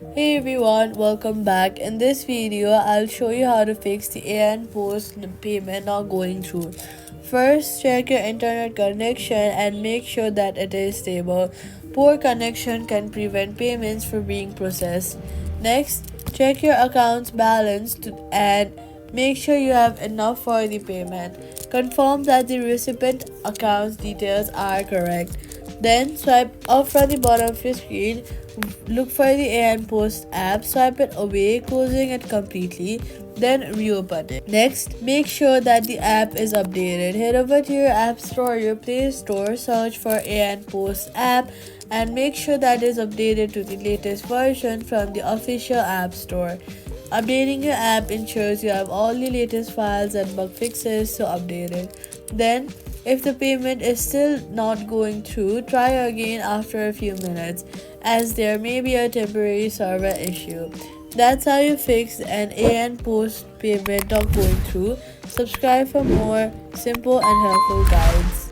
Hey everyone, welcome back. In this video, I'll show you how to fix the and post payment not going through. First, check your internet connection and make sure that it is stable. Poor connection can prevent payments from being processed. Next, check your account's balance and make sure you have enough for the payment. Confirm that the recipient account's details are correct. Then swipe up from the bottom of your screen. Look for the and Post app, swipe it away, closing it completely, then reopen it. Next, make sure that the app is updated. Head over to your App Store or your Play Store, search for and Post app, and make sure that is updated to the latest version from the official App Store. Updating your app ensures you have all the latest files and bug fixes to update it. Then, if the payment is still not going through, try again after a few minutes, as there may be a temporary server issue. That's how you fix an and post payment not going through. Subscribe for more simple and helpful guides.